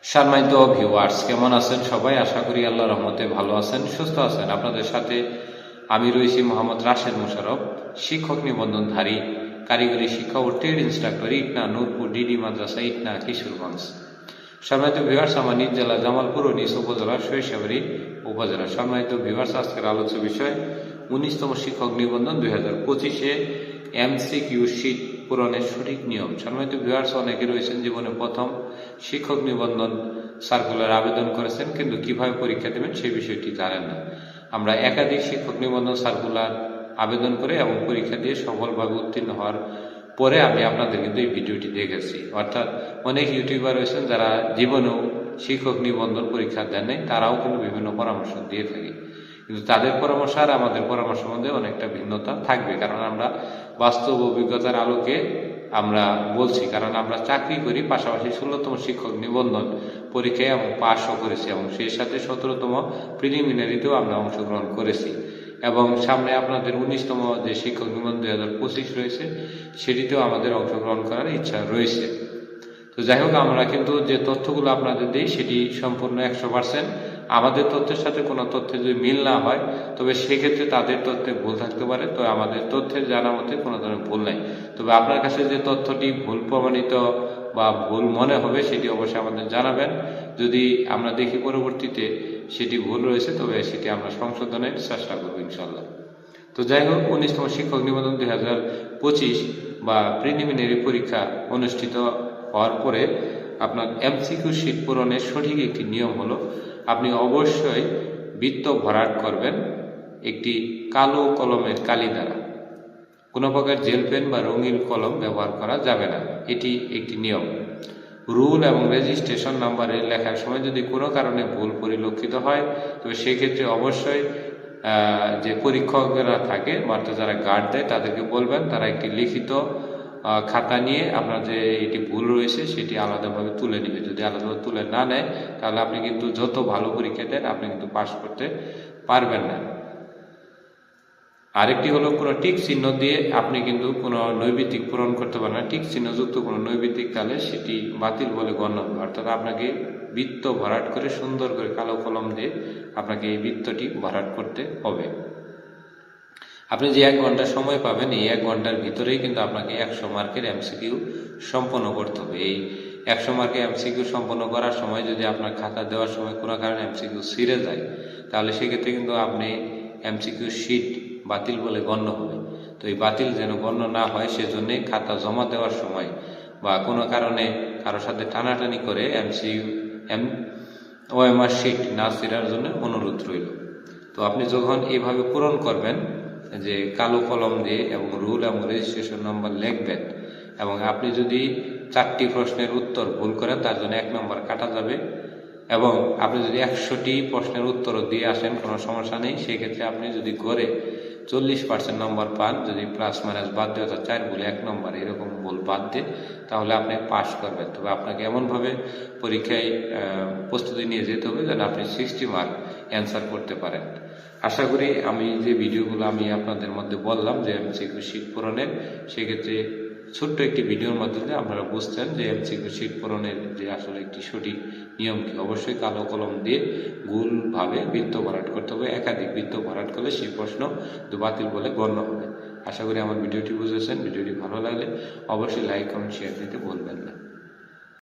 সম্মানিত ভিউয়ার্স, কেমন আছেন সবাই? আশা করি আল্লাহর রহমতে ভালো আছেন, সুস্থ আছেন। আপনাদের সাথে আমি রয়েছি মোহাম্মদ রাশেদ মোশাররফ, শিক্ষক নিবন্ধনধারী, কারিগরি শিক্ষা ও trade instructor, Itna Nurpur DD Madrasa, Itna, Kishoreganj. সম্মানিত ভিউয়ার্স, আমার নিজ জেলা জামালপুর ও নিজ উপজেলা সরিষাবাড়ি উপজেলা। সম্মানিত ভিউয়ার্স, আজকের আলোচ্য বিষয় 19তম শিক্ষক নিবন্ধন 2025-এ এমসিকিউ শীট পূরণের সঠিক নিয়ম। সম্মানিত ভিউয়ার্স, অনেকে রয়েছেন জীবনে প্রথম শিক্ষক নিবন্ধন সার্কুলার আবেদন করেছেন, কিন্তু কিভাবে পরীক্ষা দেবেন সেই বিষয়টি জানেন না। আমরা একাধিক শিক্ষক নিবন্ধন সার্কুলার আবেদন করে এবং পরীক্ষা দিয়ে সফলভাবে উত্তীর্ণ হওয়ার পরে আমি আপনাদের কিন্তু এই ভিডিওটি দেখেছি। অর্থাৎ অনেক ইউটিউবার রয়েছেন যারা জীবনেও শিক্ষক নিবন্ধন পরীক্ষা দেন নাই, তারাও কিন্তু বিভিন্ন পরামর্শ দিয়ে থাকে, কিন্তু তাদের পরামর্শ আর আমাদের পরামর্শের মধ্যে অনেকটা ভিন্নতা থাকবে, কারণ আমরা বাস্তব অভিজ্ঞতার আলোকে আমরা বলছি। কারণ আমরা চাকরি করি, পাশাপাশি 16তম শিক্ষক নিবন্ধন পরীক্ষায় এবং পাশও করেছি, এবং সেই সাথে 17তম প্রিলিমিনারিতেও আমরা অংশগ্রহণ করেছি, এবং সামনে আপনাদের 19তম যে শিক্ষক নিবন্ধন 2025 রয়েছে সেটিতেও আমাদের অংশগ্রহণ করার ইচ্ছা রয়েছে। তো যাই হোক, আমরা কিন্তু যে তথ্যগুলো আপনাদের দিই সেটি সম্পূর্ণ 100%। আমাদের তথ্যের সাথে কোনো তথ্যে যদি মিল না হয় তবে সেক্ষেত্রে তাদের তথ্যে ভুল থাকতে পারে। তো আমাদের তথ্যের জানা মতে কোনো ধরনের ভুল নাই। তবে আপনার কাছে যে তথ্যটি ভুল প্রমাণিত বা ভুল মনে হবে সেটি অবশ্যই আমাদের জানাবেন। যদি আমরা দেখি পরবর্তীতে সেটি ভুল রয়েছে তবে সেটি আমরা সংশোধনের চেষ্টা করবো ইনশাল্লাহ। তো যাই হোক, 19তম শিক্ষক নিবন্ধন 2025 বা প্রিলিমিনারি পরীক্ষা অনুষ্ঠিত হওয়ার পরে আপনার এমসিকিউ শীট পূরণের সঠিক একটি নিয়ম হলো, আপনি অবশ্যই বৃত্ত ভরাট করবেন একটি কালো কলমের কালি দ্বারা। কোনো প্রকার জেল পেন বা রঙিন কলম ব্যবহার করা যাবে না, এটি একটি নিয়ম। রুল এবং রেজিস্ট্রেশন নাম্বারে লেখার সময় যদি কোনো কারণে ভুল পরিলক্ষিত হয় তবে সেক্ষেত্রে অবশ্যই যে পরীক্ষকরা থাকে বা যারা গার্ড দেয় তাদেরকে বলবেন, তারা একটি লিখিত খাতা নিয়ে আপনার যে এটি ভুল রয়েছে সেটি আলাদাভাবে তুলে নেবে। যদি আলাদাভাবে তুলে না নেয় তাহলে আপনি কিন্তু যত ভালো পরীক্ষা দেন আপনি কিন্তু পাস করতে পারবেন না। আরেকটি হলো, কোনো টিক চিহ্ন দিয়ে আপনি কিন্তু কোনো নৈবিত্তিক পূরণ করতে পারেন না। টিক চিহ্নযুক্ত কোনো নৈবিত্তিক তাহলে সেটি বাতিল বলে গণ্য হবে। অর্থাৎ আপনাকে বৃত্ত ভরাট করে সুন্দর করে কালো কলম দিয়ে আপনাকে এই বৃত্তটি ভরাট করতে হবে। আপনি যে 1 ঘন্টা সময় পাবেন, এই 1 ঘন্টার ভিতরেই কিন্তু আপনাকে 100 মার্কের এমসিকিউ সম্পন্ন করতে হবে। এই 100 মার্কের এমসিকিউ সম্পন্ন করার সময় যদি আপনার খাতা দেওয়ার সময় কোনো কারণে এমসিকিউ ছিঁড়ে যায় তাহলে সেক্ষেত্রে কিন্তু আপনি এমসিকিউ শিট বাতিল বলে গণ্য হবে। তো এই বাতিল যেন গণ্য না হয় সেজন্যে খাতা জমা দেওয়ার সময় বা কোনো কারণে কারোর সাথে টানাটানি করে ওএমআর শিট না ছিঁড়ার জন্য অনুরোধ রইল। তো আপনি যখন এইভাবে পূরণ করবেন, যে কালো কলম দিয়ে এবং রুল এবং রেজিস্ট্রেশন নম্বর লিখবেন, এবং আপনি যদি 4টি প্রশ্নের উত্তর ভুল করেন তার জন্য 1 নম্বর কাটা যাবে, এবং আপনি যদি 100টি প্রশ্নের উত্তরও দিয়ে আসেন কোনো সমস্যা নেই। সেক্ষেত্রে আপনি যদি করে 40% নম্বর পান, যদি প্লাস মাইনাস বাদ দিয়ে অর্থাৎ 4 ভুলে 1 নম্বর এরকম ভুল বাদ দিয়ে, তাহলে আপনি পাস করবেন। তবে আপনাকে এমনভাবে পরীক্ষায় প্রস্তুতি নিয়ে যেতে হবে যেন আপনি 60 মার্ক অ্যান্সার করতে পারেন। আশা করি আমি যে ভিডিওগুলো আমি আপনাদের মধ্যে বললাম যে এমসিকিউ শীট পূরণের, সেক্ষেত্রে ছোট্ট একটি ভিডিওর মাধ্যমে আপনারা বুঝছেন যে এমসিকিউ শীট পূরণের যে আসলে একটি সঠিক নিয়ম কি। অবশ্যই কালো কলম দিয়ে গোলভাবে বৃত্ত ভরাট করতে হবে। একাধিক বৃত্ত ভরাট করলে সেই প্রশ্ন বাতিল বলে গণ্য হবে। আশা করি আমার ভিডিওটি বুঝেছেন। ভিডিওটি ভালো লাগলে অবশ্যই লাইক, কমেন্ট, শেয়ার দিতে ভুলবেন না।